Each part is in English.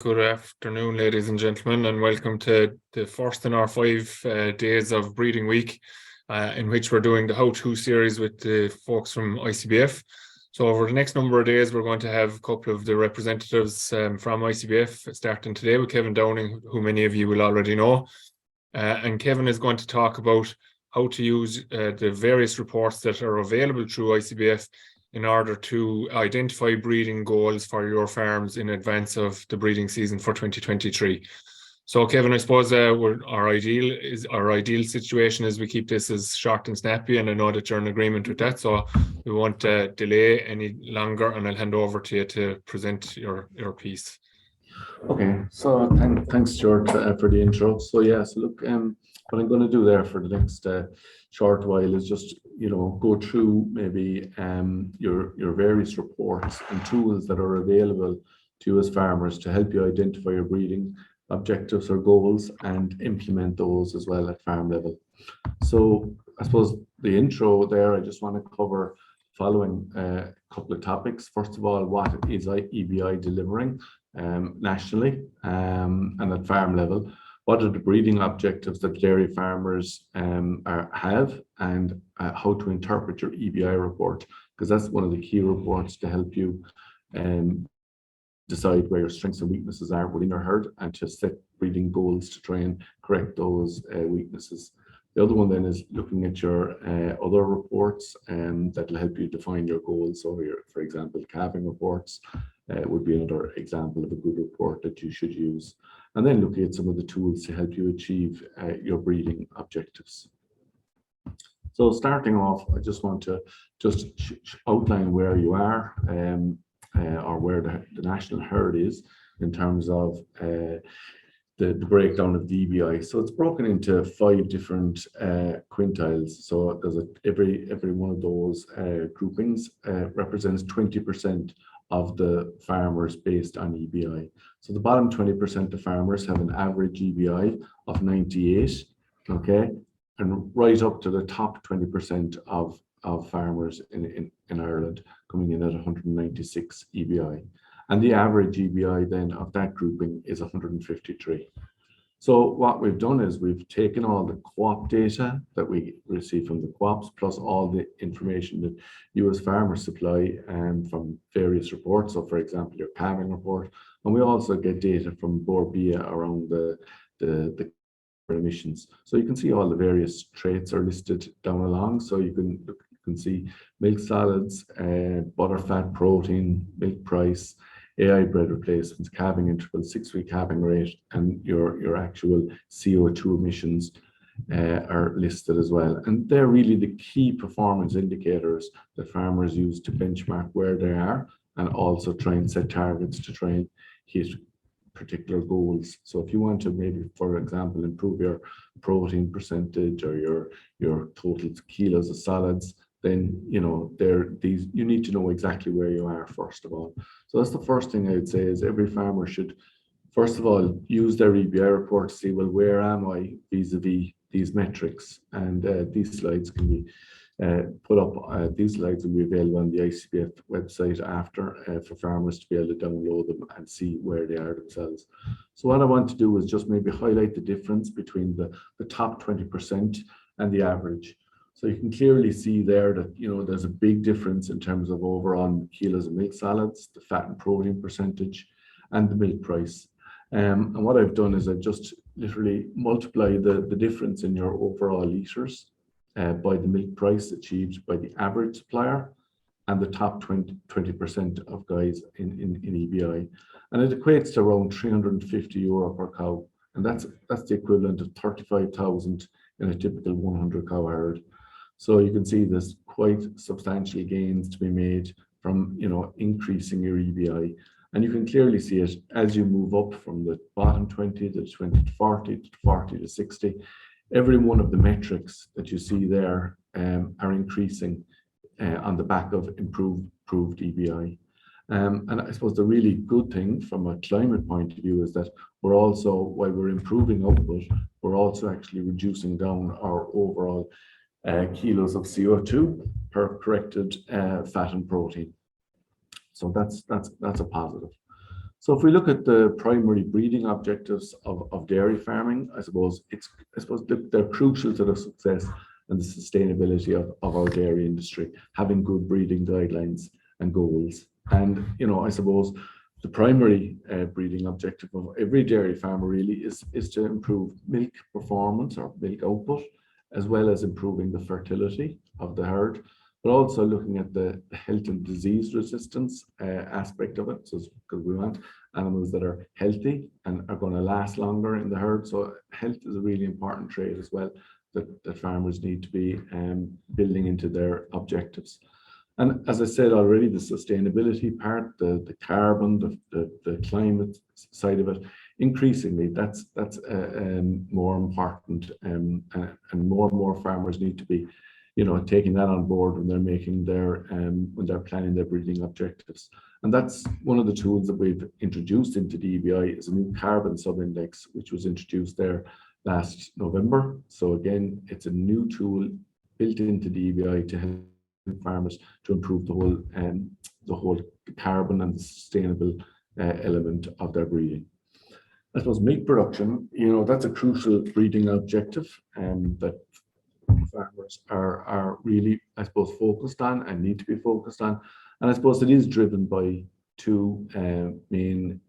Good afternoon, ladies and gentlemen, and welcome to the first in our 5 days of breeding week, in which we're doing the how-to series with the folks from ICBF. So over the next number of days, we're going to have a couple of the representatives from ICBF, starting today with Kevin Downing, who many of you will already know. And Kevin is going to talk about how to use the various reports that are available through ICBF in order to identify breeding goals for your farms in advance of the breeding season for 2023. So Kevin, I suppose our ideal situation is we keep this as short and snappy, and I know that you're in agreement with that, so we won't delay any longer, and I'll hand over to you to present your piece. Okay, so thanks Stuart for the intro. So look, what I'm going to do there for the next short while is just go through maybe your various reports and tools that are available to you as farmers to help you identify your breeding objectives or goals and implement those as well at farm level. So I suppose the intro there, I just want to cover following a couple of topics. First of all, what is EBI delivering nationally and at farm level? What are the breeding objectives that dairy farmers have, and how to interpret your EBI report, because that's one of the key reports to help you decide where your strengths and weaknesses are within your herd, and to set breeding goals to try and correct those weaknesses. The other one then is looking at your other reports that will help you define your goals. So for example, calving reports would be another example of a good report that you should use. And then looking at some of the tools to help you achieve your breeding objectives. So starting off, I just want to outline where you are or where the national herd is in terms of the breakdown of the EBI. So it's broken into 5 different quintiles. So there's every one of those groupings represents 20% of the farmers based on EBI. So the bottom 20% of farmers have an average EBI of 98, okay, and right up to the top 20% of farmers in Ireland coming in at 196 EBI. And the average EBI then of that grouping is 153. So what we've done is we've taken all the co-op data that we receive from the co-ops, plus all the information that you as farmers supply from various reports. So for example, your calving report, and we also get data from Borbia around the emissions. So you can see all the various traits are listed down along. So you can see milk solids, butterfat, protein, milk price, AI bred replacements, calving interval, 6-week calving rate, and your actual CO2 emissions are listed as well. And they're really the key performance indicators that farmers use to benchmark where they are, and also try and set targets to try and hit particular goals. So if you want to maybe, for example, improve your protein percentage or your total kilos of solids, then you need to know exactly where you are first of all. So that's the first thing I would say, is every farmer should first of all use their EBI report to see, well, where am I vis-a-vis these metrics? And these slides can be put up. These slides will be available on the ICBF website after for farmers to be able to download them and see where they are themselves. So what I want to do is just maybe highlight the difference between the top 20% and the average. So you can clearly see there that there's a big difference in terms of overall kilos of milk solids, the fat and protein percentage, and the milk price. And what I've done is I've just literally multiplied the difference in your overall litres by the milk price achieved by the average supplier and the top 20% of guys in EBI. And it equates to around €350 per cow. And that's the equivalent of 35,000 in a typical 100 cow herd. So you can see there's quite substantial gains to be made from increasing your EBI. And you can clearly see it as you move up from the bottom 20 to 20 to 40 to 40 to 60. Every one of the metrics that you see there are increasing on the back of improved EBI. And I suppose the really good thing from a climate point of view is that we're also, while we're improving output, we're also actually reducing down our overall kilos of CO2 per corrected fat and protein. So that's a positive. So if we look at the primary breeding objectives of dairy farming, I suppose they're crucial to the success and the sustainability of our dairy industry, having good breeding guidelines and goals. And, I suppose the primary breeding objective of every dairy farmer really is to improve milk performance or milk output, as well as improving the fertility of the herd, but also looking at the health and disease resistance aspect of it. So because we want animals that are healthy and are going to last longer in the herd. So health is a really important trait as well that farmers need to be building into their objectives. And as I said already, the sustainability part, the carbon, the climate side of it, increasingly that's more important, and more and more farmers need to be, taking that on board when they're making when they're planning their breeding objectives. And that's one of the tools that we've introduced into the EBI is a new carbon sub-index, which was introduced there last November. So again, it's a new tool built into the EBI to help farmers to improve the whole carbon and the sustainable element of their breeding. I suppose milk production, that's a crucial breeding objective that farmers are really, I suppose, focused on and need to be focused on. And I suppose it is driven by two main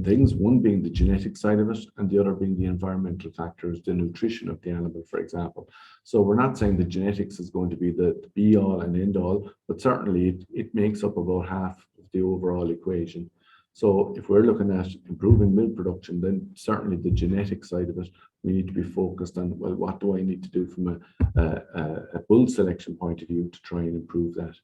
things, one being the genetic side of it and the other being the environmental factors, the nutrition of the animal, for example. So we're not saying the genetics is going to be the be all and end all, but certainly it makes up about half of the overall equation. So if we're looking at improving milk production, then certainly the genetic side of it, we need to be focused on, well, what do I need to do from a bull selection point of view to try and improve that?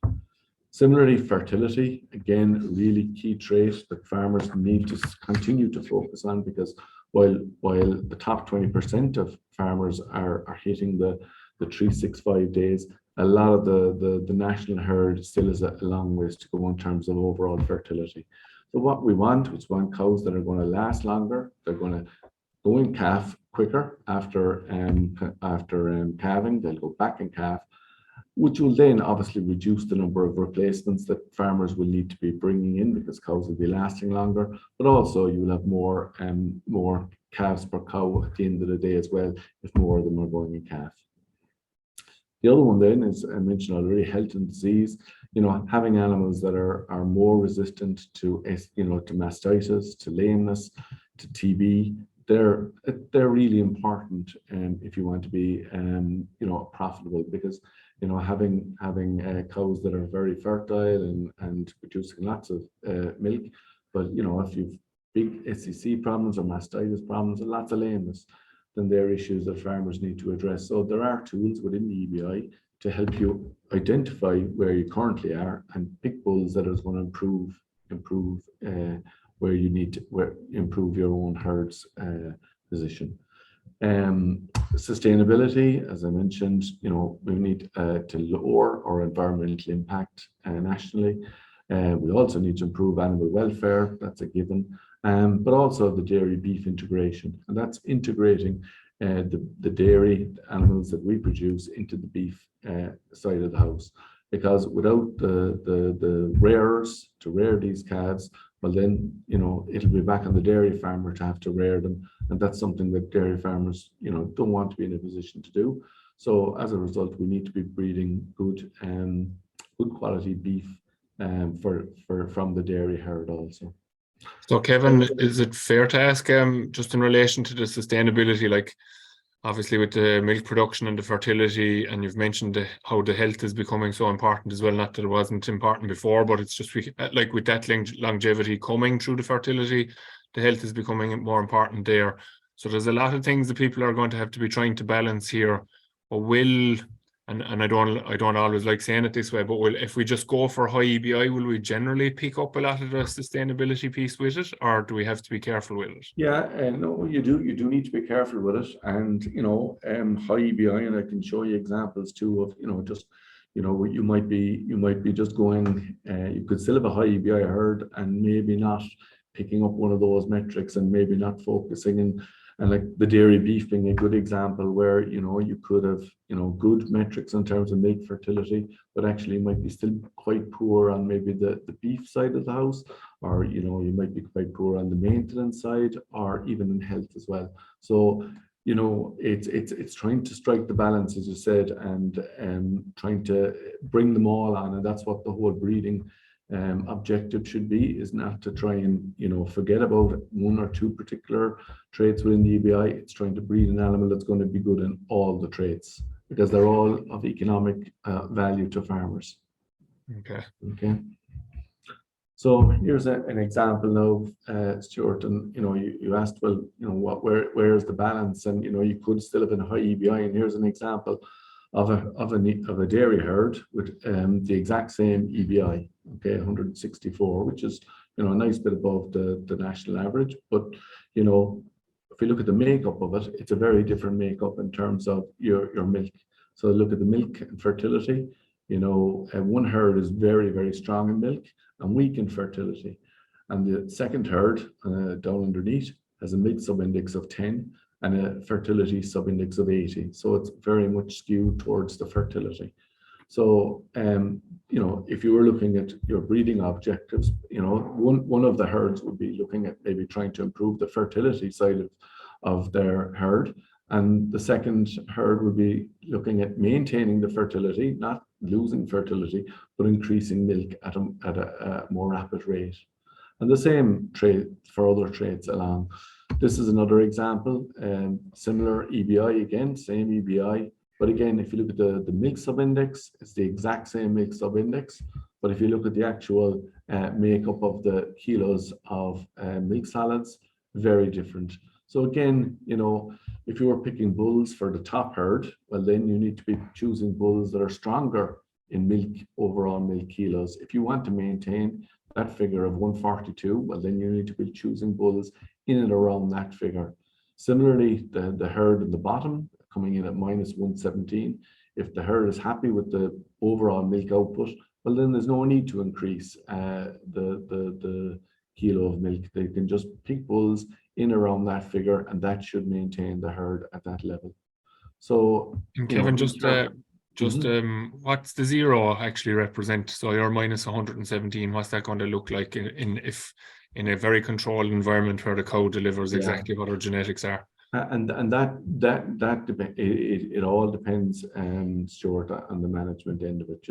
Similarly, fertility, again, a really key trait that farmers need to continue to focus on, because while the top 20% of farmers are hitting the 365 days, a lot of the national herd still is a long ways to go in terms of overall fertility. So what we want is cows that are going to last longer. They're going to go in calf quicker after calving. They'll go back in calf, which will then obviously reduce the number of replacements that farmers will need to be bringing in, because cows will be lasting longer, but also you will have more calves per cow at the end of the day as well, if more of them are going in calf. The other one then is, I mentioned already, health and disease. Having animals that are more resistant to mastitis, to lameness, to TB, they're really important if you want to be profitable, because having cows that are very fertile and producing lots of milk, but if you've big SCC problems or mastitis problems and lots of lameness, then they're issues that farmers need to address. So there are tools within the EBI to help you identify where you currently are and pick bulls that is going to improve where you need to improve your own herd's position. Sustainability, as I mentioned, we need to lower our environmental impact nationally. We also need to improve animal welfare, that's a given, but also the dairy beef integration, and that's integrating the dairy animals that we produce into the beef side of the house. Because without the rearers to rear these calves, well then, it'll be back on the dairy farmer to have to rear them. And that's something that dairy farmers, don't want to be in a position to do. So as a result, we need to be breeding good quality beef from the dairy herd also. So Kevin, is it fair to ask, just in relation to the sustainability, like obviously with the milk production and the fertility, and you've mentioned how the health is becoming so important as well, not that it wasn't important before, but it's just like with that longevity coming through the fertility, the health is becoming more important there. So there's a lot of things that people are going to have to be trying to balance here, or and I don't always like saying it this way, but if we just go for high EBI, will we generally pick up a lot of the sustainability piece with it, or do we have to be careful with it? Yeah, no, you do need to be careful with it, and high EBI, and I can show you examples too of you might be just going, you could still have a high EBI herd and maybe not picking up one of those metrics and maybe not focusing And like the dairy beef being a good example where, you could have, good metrics in terms of milk fertility, but actually might be still quite poor on maybe the beef side of the house, or, you might be quite poor on the maintenance side, or even in health as well. So, it's trying to strike the balance, as you said, and trying to bring them all on. And that's what the whole breeding objective should be, is not to try and forget about one or two particular traits within the EBI. It's trying to breed an animal that's going to be good in all the traits, because they're all of economic value to farmers. Okay. So here's an example now, Stuart, and you asked, well, where's the balance, and you could still have a high EBI, and here's an example of a dairy herd with the exact same EBI, okay, 164, which is a nice bit above the national average. But if you look at the makeup of it, it's a very different makeup in terms of your milk. So look at the milk and fertility. One herd is very, very strong in milk and weak in fertility, and the second herd down underneath has a milk subindex of 10 and a fertility subindex of 80. So it's very much skewed towards the fertility. So, if you were looking at your breeding objectives, one of the herds would be looking at maybe trying to improve the fertility side of their herd. And the second herd would be looking at maintaining the fertility, not losing fertility, but increasing milk at a more rapid rate. And the same trait for other traits along. This is another example, similar EBI again, same EBI. But again, if you look at the milk subindex, it's the exact same milk subindex. But if you look at the actual makeup of the kilos of milk solids, very different. So again, if you were picking bulls for the top herd, well, then you need to be choosing bulls that are stronger in milk, overall milk kilos. If you want to maintain that figure of 142, well, then you need to be choosing bulls in and around that figure. Similarly, the herd in the bottom coming in at minus 117, if the herd is happy with the overall milk output, well, then there's no need to increase the kilo of milk. They can just pick bulls in around that figure, and that should maintain the herd at that level. So, and Kevin, what's the zero actually represent? So you're minus 117. What's that going to look like in a very controlled environment where the cow delivers exactly what her genetics are? And that it all depends, Stuart, on the management end of it.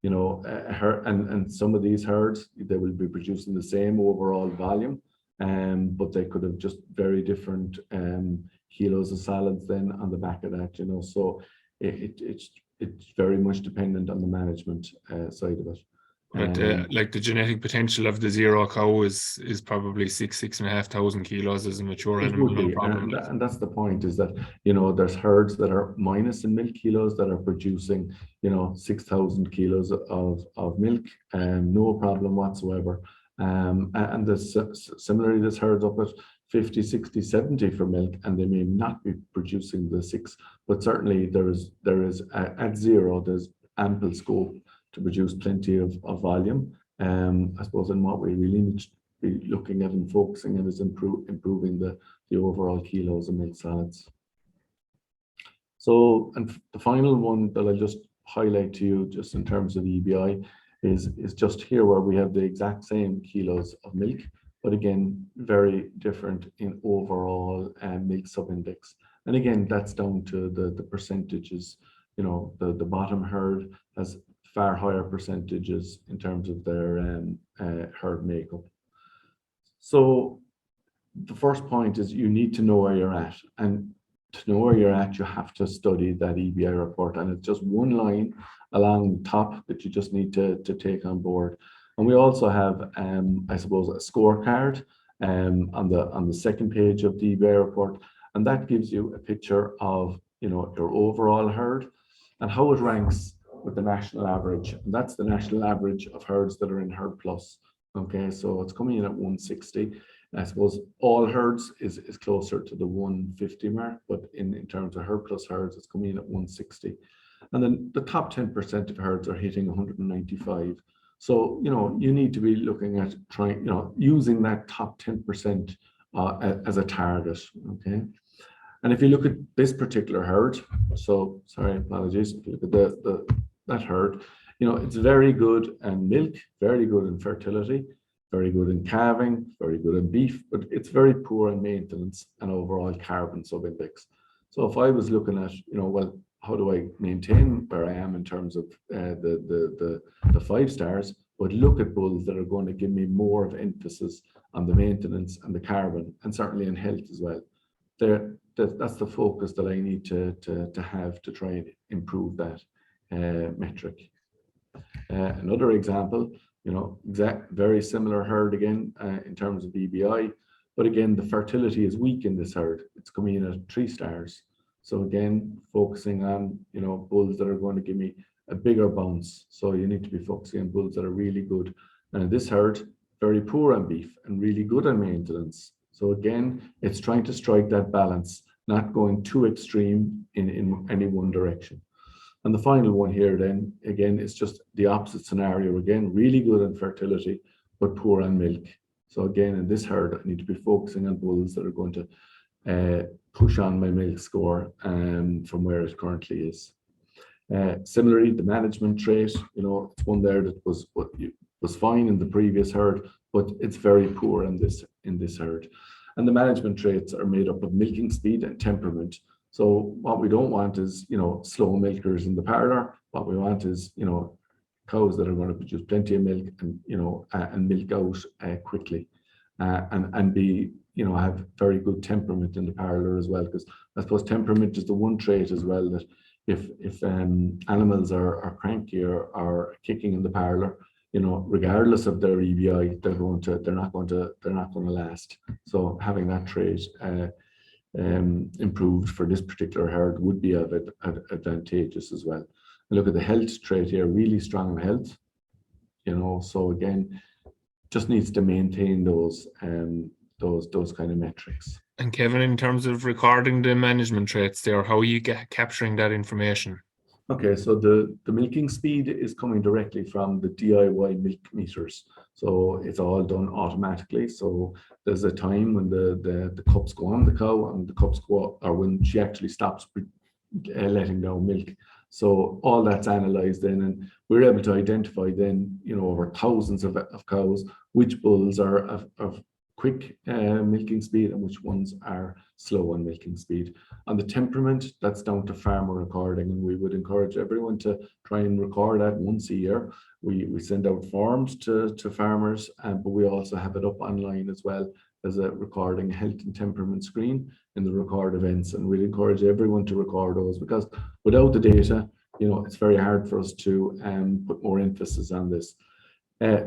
And some of these herds, they will be producing the same overall volume, but they could have just very different kilos of solids then on the back of that. So it's very much dependent on the management side of it. But like the genetic potential of the zero cow is probably 6,500 kilos as a mature animal. No problem. And that's the point, is that there's herds that are minus in milk kilos that are producing 6,000 kilos of milk, and no problem whatsoever. And similarly, there's herds up at 50, 60, 70 for milk, and they may not be producing the 6, but certainly there is at zero, there's ample scope to produce plenty of volume. I suppose, and what we really need to be looking at and focusing on is improving the overall kilos of milk solids. So, and the final one that I'll just highlight to you, just in terms of EBI, is just here where we have the exact same kilos of milk, but again, very different in overall milk subindex. And again, that's down to the percentages. The bottom herd has far higher percentages in terms of their herd makeup. So the first point is you need to know where you're at, and to know where you're at, you have to study that EBI report, and it's just one line along the top that you just need to take on board. And we also have, I suppose, a scorecard on the second page of the EBI report, and that gives you a picture of your overall herd and how it ranks with the national average. And that's the national average of herds that are in HerdPlus. Okay, so it's coming in at 160. I suppose all herds is closer to the 150 mark, but in terms of HerdPlus herds, it's coming in at 160. And then the top 10% of herds are hitting 195. So, you need to be looking at using that top 10% as a target. Okay. And if you look at this particular herd, so sorry, apologies. If you look at that herd, it's very good in milk, very good in fertility, very good in calving, very good in beef, but it's very poor in maintenance and overall carbon subindex. So if I was looking at, well, how do I maintain where I am in terms of the 5 stars? But look at bulls that are going to give me more of emphasis on the maintenance and the carbon, and certainly in health as well. That's the focus that I need to have to try and improve that metric. Another example, very similar herd again in terms of EBI, but again, the fertility is weak in this herd. It's coming in at 3 stars. So again, focusing on, bulls that are going to give me a bigger bounce. So you need to be focusing on bulls that are really good. And in this herd, very poor on beef and really good on maintenance. So again, it's trying to strike that balance, not going too extreme in any one direction. And the final one here then, again, is just the opposite scenario. Again, really good on fertility, but poor on milk. So again, in this herd, I need to be focusing on bulls that are going to push on my milk score from where it currently is. Similarly, the management trait, it's one there that was fine in the previous herd, but it's very poor in this herd. And the management traits are made up of milking speed and temperament. So what we don't want is, slow milkers in the parlor. What we want is, cows that are going to produce plenty of milk and, and milk out quickly, and be, have very good temperament in the parlor as well. Because I suppose temperament is the one trait as well that if animals are cranky or kicking in the parlor, regardless of their EBI, they're not going to last. So having that trait improved for this particular herd would be advantageous as well. And look at the health trait here, really strong in health. So again, just needs to maintain those kind of metrics. And Kevin, in terms of recording the management traits there, how are you capturing that information? Okay, so the milking speed is coming directly from the DIY milk meters. So it's all done automatically. So there's a time when the cups go on the cow and the cups go, or when she actually stops letting down milk. So all that's analyzed then, and we're able to identify then, over thousands of cows, which bulls are of quick milking speed and which ones are slow on milking speed. On the temperament, that's down to farmer recording, and we would encourage everyone to try and record that once a year. We send out forms to farmers, but we also have it up online as well as a recording health and temperament screen in the record events, and we'd encourage everyone to record those, because without the data, it's very hard for us to put more emphasis on this.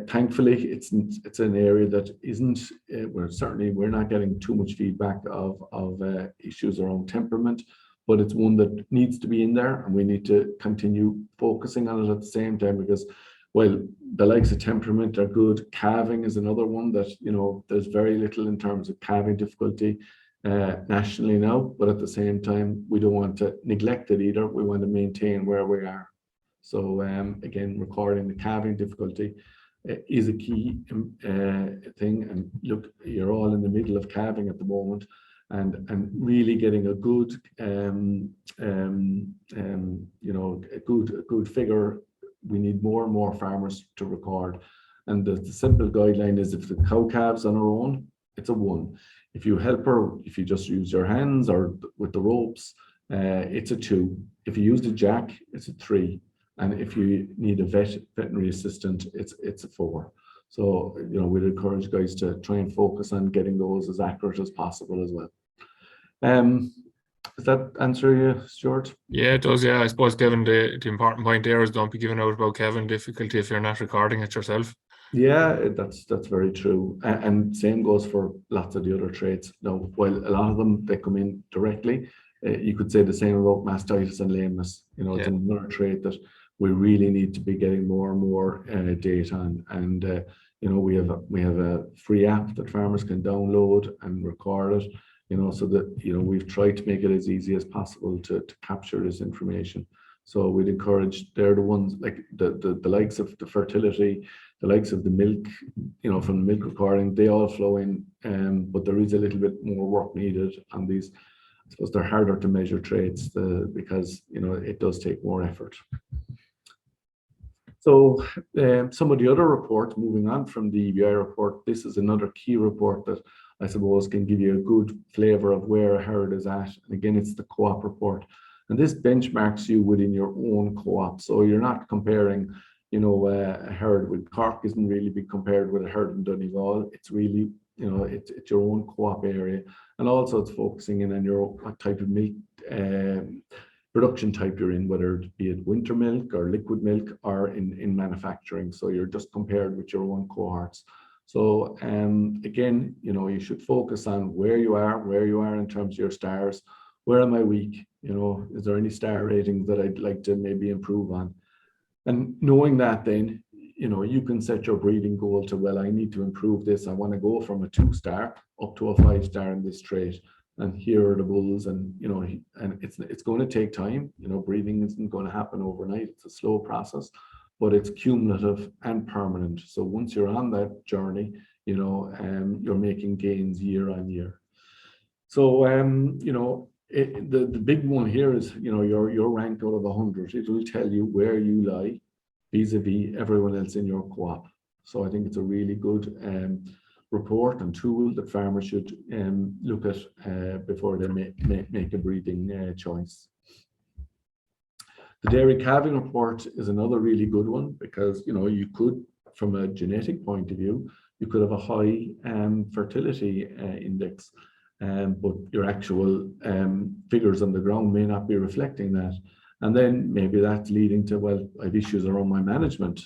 Thankfully, it's an area that isn't. We're not getting too much feedback of issues around temperament, but it's one that needs to be in there, and we need to continue focusing on it at the same time, because while the likes of temperament are good, calving is another one that there's very little in terms of calving difficulty nationally now, but at the same time we don't want to neglect it either. We want to maintain where we are. So again, recording the calving difficulty is a key thing. And look, you're all in the middle of calving at the moment, and really getting a good a good figure. We need more and more farmers to record, and the simple guideline is, if the cow calves on her own, it's a 1. If you help her, if you just use your hands or with the ropes, it's a 2. If you use the jack, it's a 3. And if you need a veterinary assistant, it's a 4. So, we'd encourage guys to try and focus on getting those as accurate as possible as well. Does that answer you, Stuart? Yeah, it does. Yeah, I suppose, Kevin, the important point there is don't be giving out about calving difficulty if you're not recording it yourself. Yeah, that's very true. And same goes for lots of the other traits. Now, while a lot of them, they come in directly, you could say the same about mastitis and lameness. It's another trait that we really need to be getting more and more data on. And we have a free app that farmers can download and record it. So that we've tried to make it as easy as possible to capture this information. So we'd encourage, they're the ones like the likes of the fertility, the likes of the milk, from the milk recording, they all flow in, but there is a little bit more work needed on these. I suppose they're harder to measure traits because it does take more effort. So some of the other reports, moving on from the EBI report, this is another key report that I suppose can give you a good flavour of where a herd is at. And again, it's the co-op report. And this benchmarks you within your own co-op. So you're not comparing, a herd with Cork isn't really be compared with a herd in Donegal. It's really, it's your own co-op area. And also it's focusing in on what type of milk production type you're in, whether it be it winter milk or liquid milk or in manufacturing. So you're just compared with your own cohorts. So again, you should focus on where you are in terms of your stars. Where am I weak? Is there any star ratings that I'd like to maybe improve on? And knowing that, then you can set your breeding goal to, well, I need to improve this. I want to go from a 2-star up to a 5-star in this trait. And here are the bulls, and and it's going to take time. Breeding isn't going to happen overnight. It's a slow process, but it's cumulative and permanent. So once you're on that journey, you're making gains year on year. So the big one here is your rank out of 100. It will tell you where you lie vis-a-vis everyone else in your co-op. So I think it's a really good report and tool that farmers should look at before they make a breeding choice. The dairy calving report is another really good one because you could, from a genetic point of view, you could have a high fertility index, but your actual figures on the ground may not be reflecting that. And then maybe that's leading to, well, I have issues around my management.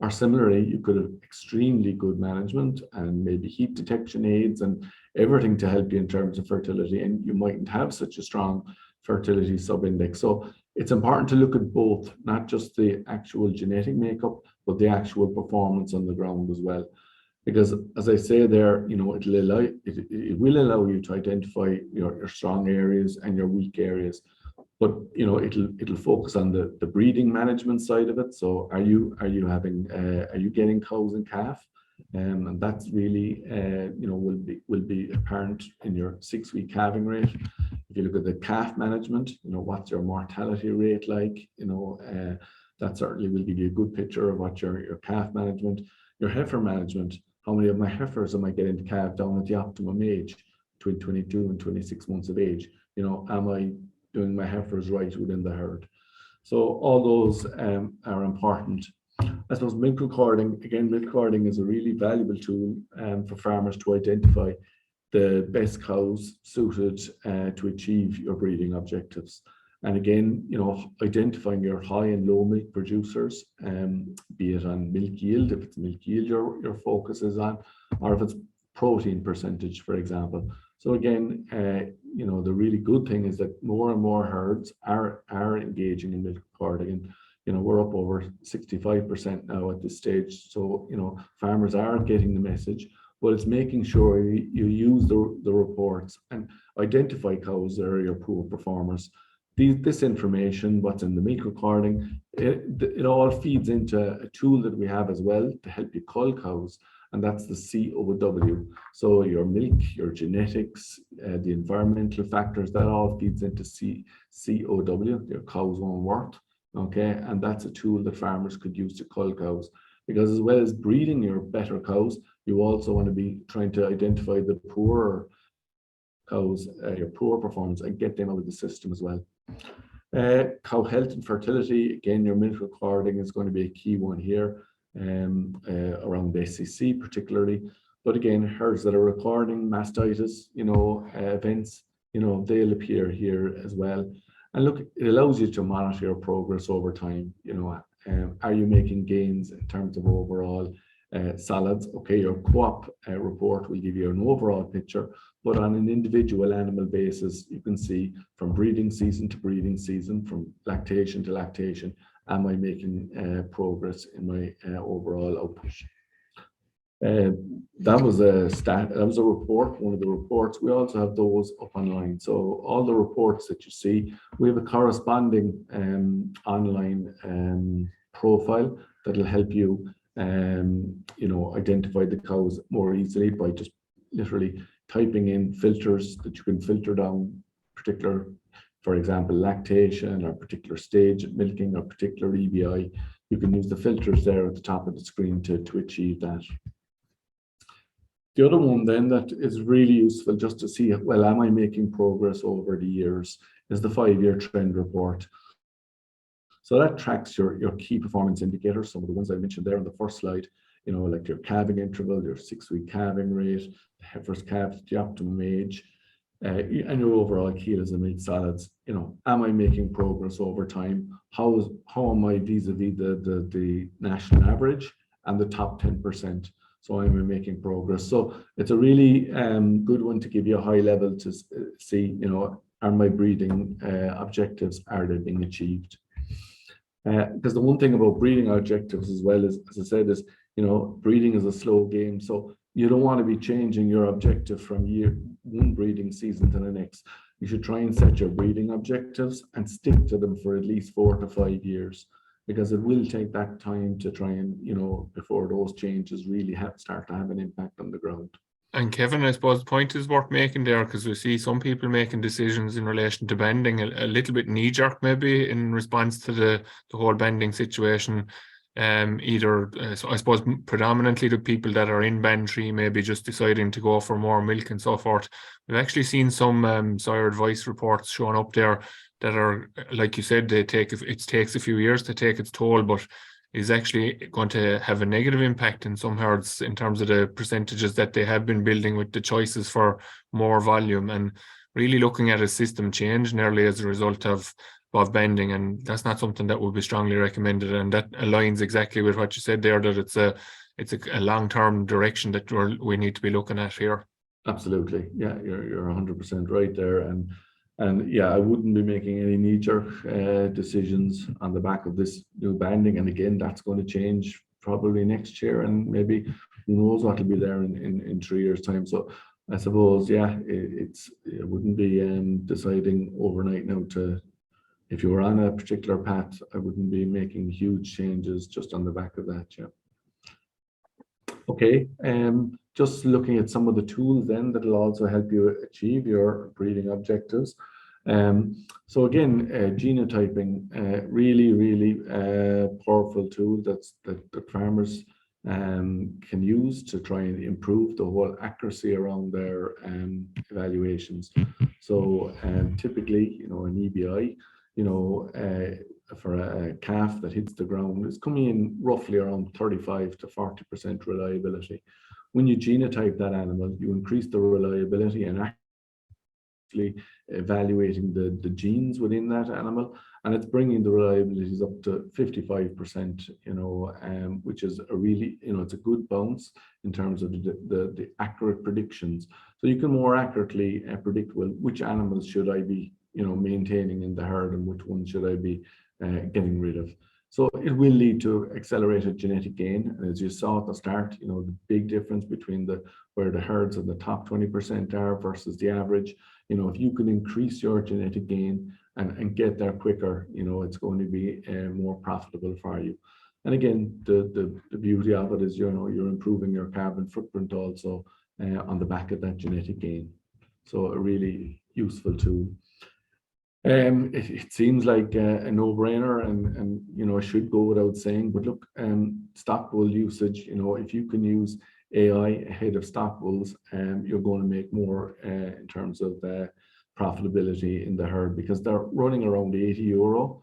Or similarly, you could have extremely good management and maybe heat detection aids and everything to help you in terms of fertility, and you mightn't have such a strong fertility subindex. So it's important to look at both, not just the actual genetic makeup, but the actual performance on the ground as well. Because as I say there, it will allow you to identify your strong areas and your weak areas. But it'll focus on the breeding management side of it. So are you getting cows and calf, and that's really will be apparent in your 6-week calving rate. If you look at the calf management, what's your mortality rate like? That certainly will give you a good picture of what your calf management, your heifer management. How many of my heifers am I getting to calve down at the optimum age, between 22 and 26 months of age? Am I doing my heifers right within the herd? So all those are important. I suppose milk recording is a really valuable tool for farmers to identify the best cows suited to achieve your breeding objectives. And again, identifying your high and low milk producers, be it on milk yield, if it's milk yield your focus is on, or if it's protein percentage, for example. So again, the really good thing is that more and more herds are engaging in milk recording, and we're up over 65% now at this stage. So farmers are getting the message, but it's making sure you use the reports and identify cows that are your poor performers. This information, what's in the milk recording, it all feeds into a tool that we have as well to help you cull cows, and that's the COW. So your milk, your genetics, the environmental factors, that all feeds into COW, your cow's own worth. Okay, and that's a tool that farmers could use to cull cows, because as well as breeding your better cows, you also want to be trying to identify the poorer cows, your poor performance, and get them out of the system as well. Cow health and fertility, again, your milk recording is going to be a key one here, around SCC particularly. But again, herds that are recording mastitis, events, they'll appear here as well. And look, it allows you to monitor your progress over time. Are you making gains in terms of overall solids? Okay, your co-op report will give you an overall picture, but on an individual animal basis, you can see from breeding season to breeding season, from lactation to lactation, am I making progress in my overall output? That was a report, one of the reports. We also have those up online. So all the reports that you see, we have a corresponding online profile that will help you identify the cows more easily by just literally typing in filters that you can filter down particular, for example, lactation or particular stage of milking or particular EBI. You can use the filters there at the top of the screen to achieve that. The other one then that is really useful just to see, well, am I making progress over the years, is the 5-year trend report. So that tracks your key performance indicators, some of the ones I mentioned there on the first slide, like your calving interval, your 6-week calving rate, the heifer's calves, the optimum age, and your overall kilos and milk solids. Am I making progress over time? How am I vis-a-vis the national average and the top 10%? So am I making progress? So it's a really good one to give you a high level to see, are my breeding objectives, are they being achieved? Because the one thing about breeding objectives as well is, as I said, is, breeding is a slow game. So you don't want to be changing your objective from one breeding season to the next. You should try and set your breeding objectives and stick to them for at least 4 to 5 years, because it will take that time to try and, before those changes really start to have an impact on the ground. And Kevin, I suppose the point is worth making there, because we see some people making decisions in relation to bending a little bit knee-jerk maybe in response to the whole bending situation. So I suppose predominantly the people that are in band 3 maybe just deciding to go for more milk and so forth. We've actually seen some sire advice reports showing up there that are, like you said, it takes a few years to take its toll, but is actually going to have a negative impact in some herds in terms of the percentages that they have been building with the choices for more volume, and really looking at a system change nearly as a result of bending. And that's not something that would be strongly recommended, and that aligns exactly with what you said there, that it's a long-term direction that we need to be looking at here. Absolutely. Yeah, you're 100% right there. And yeah, I wouldn't be making any knee-jerk decisions on the back of this new banding. And again, that's going to change probably next year, and maybe who knows what will be there in 3 years' time. So I suppose, yeah, it wouldn't be deciding overnight now if you were on a particular path, I wouldn't be making huge changes just on the back of that. Yeah. Okay. Just looking at some of the tools then that will also help you achieve your breeding objectives. So again, genotyping, really powerful tool that farmers can use to try and improve the whole accuracy around their evaluations. So typically, an EBI, for a calf that hits the ground is coming in roughly around 35 to 40% reliability. When you genotype that animal, you increase the reliability and actually evaluating the genes within that animal, and it's bringing the reliabilities up to 55%, which is a really, it's a good bounce in terms of the accurate predictions. So you can more accurately predict, well, which animals should I be maintaining in the herd and which ones should I be getting rid of. So it will lead to accelerated genetic gain. And as you saw at the start, the big difference between where the herds in the top 20% are versus the average, if you can increase your genetic gain and get there quicker, it's going to be more profitable for you. And again, the beauty of it is, you're improving your carbon footprint also on the back of that genetic gain. So a really useful tool. It seems like a no-brainer, and it should go without saying, but look, stock bull usage, if you can use AI ahead of stock bulls, you're going to make more in terms of profitability in the herd, because they're running around €80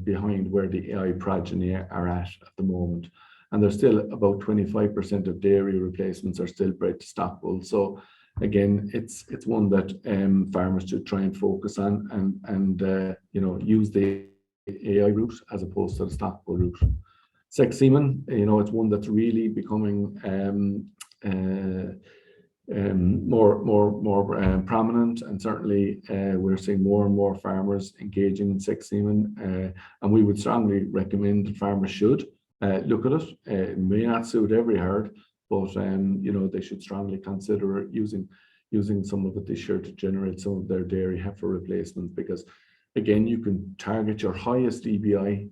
behind where the AI progeny are at the moment. And there's still about 25% of dairy replacements are still bred to stock bulls. So again, it's one that farmers should try and focus on and use the AI route as opposed to the stock bull route. Sex semen, it's one that's really becoming more prominent, and certainly we're seeing more and more farmers engaging in sex semen, and we would strongly recommend that farmers should look at it. It may not suit every herd, but they should strongly consider using some of it this year to generate some of their dairy heifer replacements, because again, you can target your highest EBI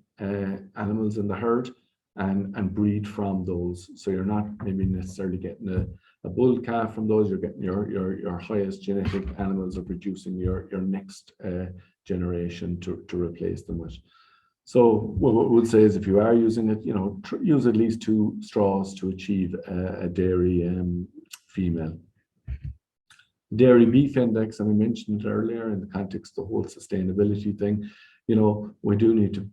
animals in the herd, and breed from those. So you're not maybe necessarily getting a bull calf from those, you're getting your highest genetic animals are producing your next generation to replace them with. So what we would say is if you are using it, use at least 2 straws to achieve a dairy female. Dairy beef index, and I mentioned it earlier in the context of the whole sustainability thing, we do need to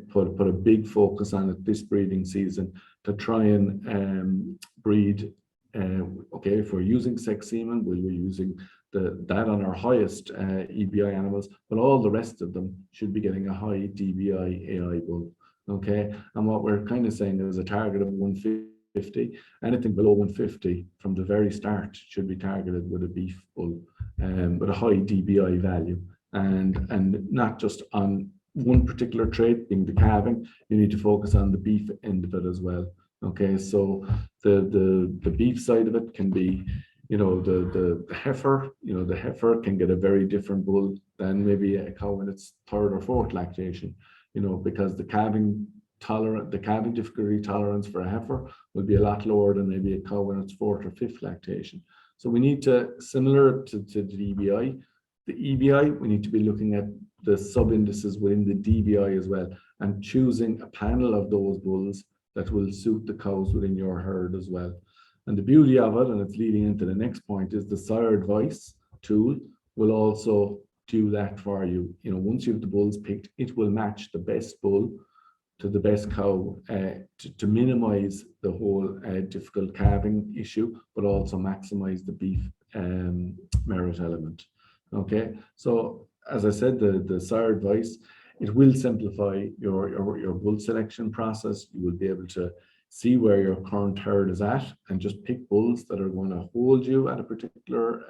put a big focus on it this breeding season to try and breed. Okay, if we're using sex semen, we're using that on our highest EBI animals, but all the rest of them should be getting a high DBI AI bull. Okay, and what we're kind of saying is a target of 150. Anything below 150 from the very start should be targeted with a beef bull, with a high DBI value, and not just on one particular trait being the calving. You need to focus on the beef end of it as well. Okay, so the beef side of it can be, the heifer. The heifer can get a very different bull than maybe a cow in its 3rd or 4th lactation. Because the calving difficulty tolerance for a heifer will be a lot lower than maybe a cow in its 4th or 5th lactation. So we need to, similar to the EBI, we need to be looking at the sub-indices within the DBI as well, and choosing a panel of those bulls that will suit the cows within your herd as well. And the beauty of it, and it's leading into the next point, is the sire advice tool will also do that for you. Once you have the bulls picked, it will match the best bull to the best cow to minimize the whole difficult calving issue, but also maximize the beef merit element. Okay, so as I said, the sire advice, it will simplify your bull selection process. You will be able to see where your current herd is at and just pick bulls that are going to hold you at a particular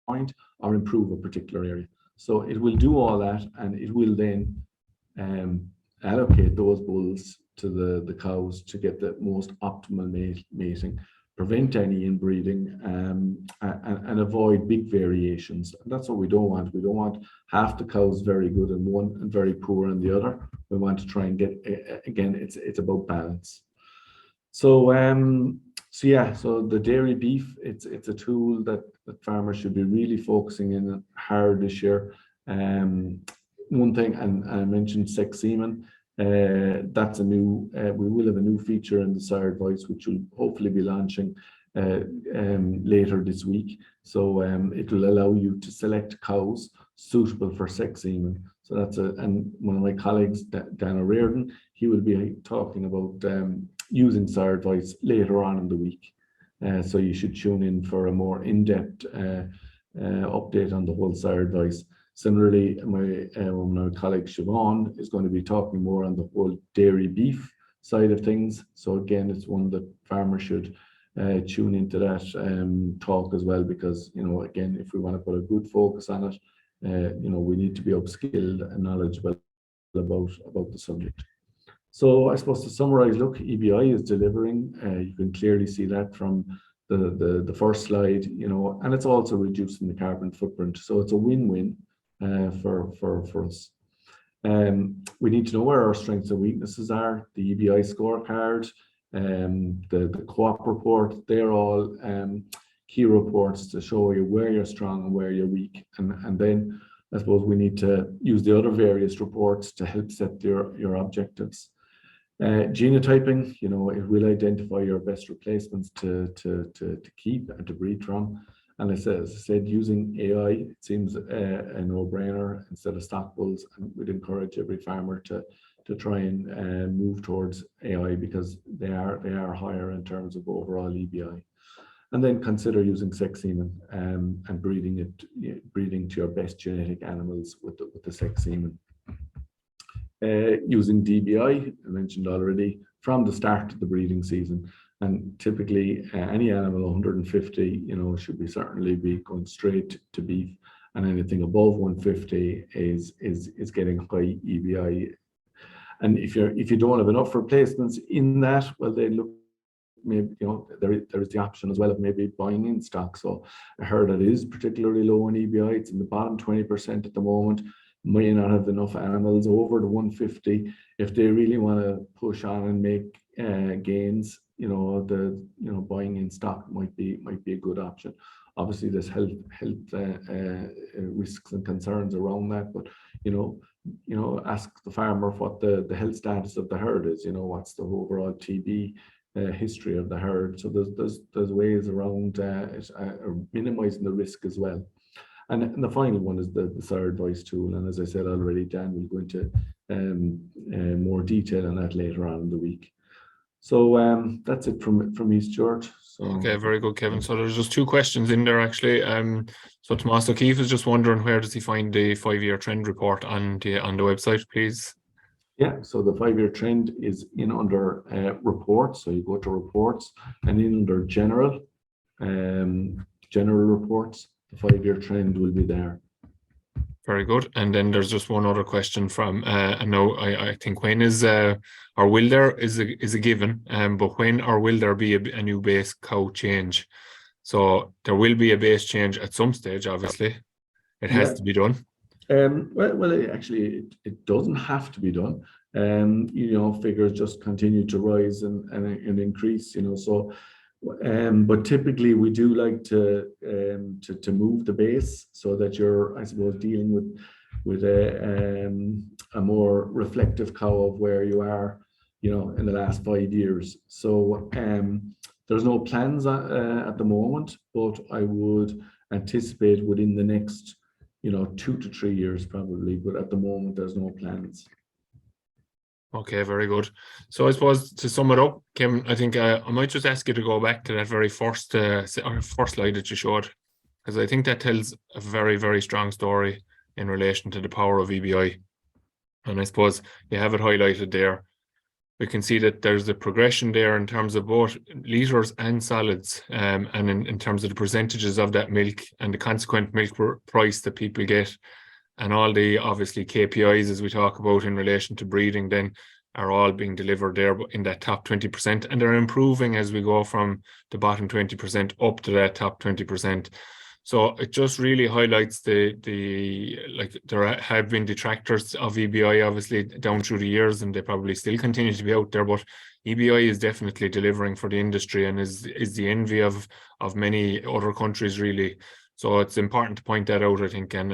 point or improve a particular area. So it will do all that, and it will then allocate those bulls to the cows to get the most optimal mating, prevent any inbreeding, and avoid big variations. And that's what we don't want. We don't want half the cows very good in one and very poor in the other. We want to try and get, again, it's about balance. So so the dairy beef, it's a tool that farmers should be really focusing in hard this year. One thing, and I mentioned sex semen, that's a new, we will have a new feature in the sire advice, which will hopefully be launching later this week. So it will allow you to select cows suitable for sex semen. So that's and one of my colleagues, Dan O'Riordan, he will be talking about using sire advice later on in the week. So you should tune in for a more in-depth update on the whole sire advice. Similarly, my colleague Siobhan is going to be talking more on the whole dairy beef side of things. So again, it's one that farmers should tune into that talk as well, because again, if we want to put a good focus on it, we need to be upskilled and knowledgeable about the subject. So I suppose to summarize, look, EBI is delivering. You can clearly see that from the first slide, and it's also reducing the carbon footprint. So it's a win-win for us. We need to know where our strengths and weaknesses are. The EBI scorecard, the co-op report, they're all key reports to show you where you're strong and where you're weak. And then I suppose we need to use the other various reports to help set your objectives. Genotyping, it will identify your best replacements to keep and to breed from. And as I said, using AI, it seems a no-brainer instead of stock bulls. And we'd encourage every farmer to try and move towards AI, because they are higher in terms of overall EBI. And then consider using sex semen and breeding to your best genetic animals with the sex semen. Using DBI, I mentioned already, from the start of the breeding season. And typically any animal 150, should be certainly be going straight to beef, and anything above 150 is getting high EBI. And if you don't have enough replacements in that, well, they look, maybe there is the option as well of maybe buying in stock. So a herd that is particularly low in EBI, it's in the bottom 20% at the moment. may not have enough animals over the 150. If they really want to push on and make gains, buying in stock might be a good option. Obviously, there's health risks and concerns around that, but ask the farmer what the health status of the herd is. What's the overall TB history of the herd. So there's ways around minimizing the risk as well. And the final one is the sire advice tool. And as I said already, Dan will go into more detail on that later on in the week. So that's it from me, Stuart. So, okay, very good, Kevin. So there's just 2 questions in there actually. So Tomas O'Keefe is just wondering, where does he find the 5-year trend report on the website, please? Yeah, so the 5-year trend is in under reports. So you go to reports, and in under general reports, the 5-year trend will be there. Very good. And then there's just one other question from I know I think when is or will there is a given, but when or will there be a new base cow change? So there will be a base change at some stage, obviously. It has to be done. Well, actually, it doesn't have to be done. Figures just continue to rise and increase. So, but typically we do like to move the base so that you're, I suppose, dealing with a more reflective cow of where you are, in the last 5 years. So there's no plans at the moment, but I would anticipate within the next 2 to 3 years probably, but at the moment there's no plans. Okay, very good. So I suppose to sum it up, Kim, I think I might just ask you to go back to that very first slide that you showed, because I think that tells a very, very strong story in relation to the power of EBI. And I suppose you have it highlighted there. We can see that there's a progression there in terms of both litres and solids, and in terms of the percentages of that milk and the consequent milk price that people get, and all the obviously KPIs as we talk about in relation to breeding then are all being delivered there in that top 20%, and they're improving as we go from the bottom 20% up to that top 20%. So it just really highlights like there have been detractors of EBI obviously down through the years, and they probably still continue to be out there, but EBI is definitely delivering for the industry and is the envy of many other countries really. So it's important to point that out, I think, and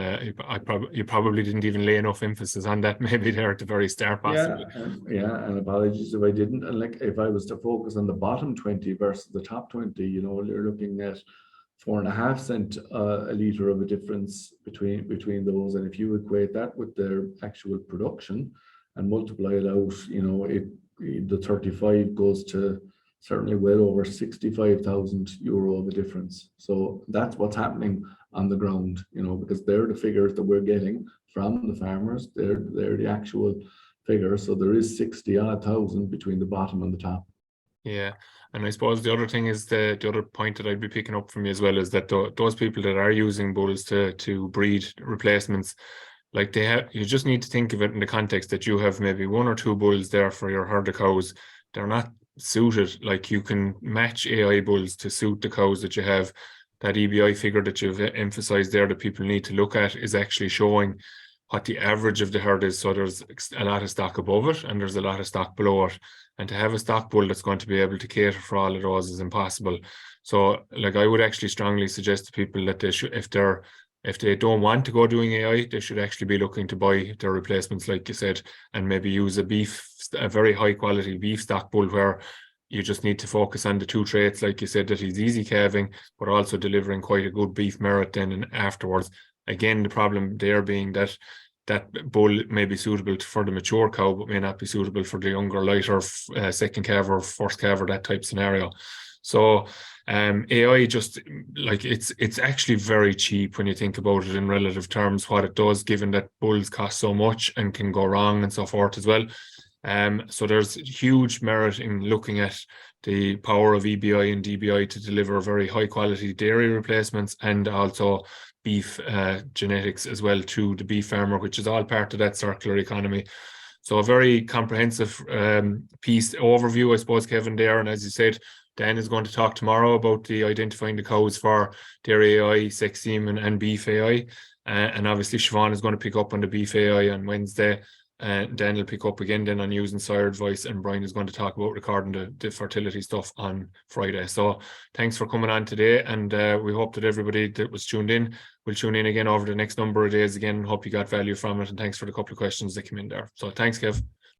you probably didn't even lay enough emphasis on that maybe there at the very start possibly. Yeah, and apologies if I didn't. And like if I was to focus on the bottom 20 versus the top 20, you're looking at 4.5 cents a litre of a difference between those. And if you equate that with their actual production and multiply it out, the 35 goes to certainly well over 65,000 euro of a difference. So that's what's happening on the ground, because they're the figures that we're getting from the farmers. They're the actual figures. So there is 60-odd thousand between the bottom and the top. Yeah, and I suppose the other thing is the other point that I'd be picking up from you as well is that those people that are using bulls to breed replacements, like you just need to think of it in the context that you have maybe 1 or 2 bulls there for your herd of cows. They're not suited. Like you can match AI bulls to suit the cows that you have. That EBI figure that you've emphasized there that people need to look at is actually showing what the average of the herd is. So there's a lot of stock above it and there's a lot of stock below it. And to have a stock bull that's going to be able to cater for all of those is impossible. So like I would actually strongly suggest to people that they should, if they don't want to go doing AI, they should actually be looking to buy their replacements, like you said, and maybe use a very high quality beef stock bull where you just need to focus on the 2 traits, like you said, that he's easy calving, but also delivering quite a good beef merit then and afterwards. Again, the problem there being that bull may be suitable for the mature cow, but may not be suitable for the younger, lighter second calf or first calf or that type scenario. So AI just like it's actually very cheap when you think about it in relative terms, what it does, given that bulls cost so much and can go wrong and so forth as well. So there's huge merit in looking at the power of EBI and DBI to deliver very high quality dairy replacements and also beef genetics as well to the beef farmer, which is all part of that circular economy. So a very comprehensive piece overview, I suppose, Kevin, there. And as you said, Dan is going to talk tomorrow about the identifying the cows for dairy AI, sex semen and beef AI. And obviously Siobhan is going to pick up on the beef AI on Wednesday. And Dan will pick up again then on using sire advice, and Brian is going to talk about recording the fertility stuff on Friday. So thanks for coming on today, and we hope that everybody that was tuned in will tune in again over the next number of days again. Hope you got value from it, and thanks for the couple of questions that came in there. So thanks, Kev.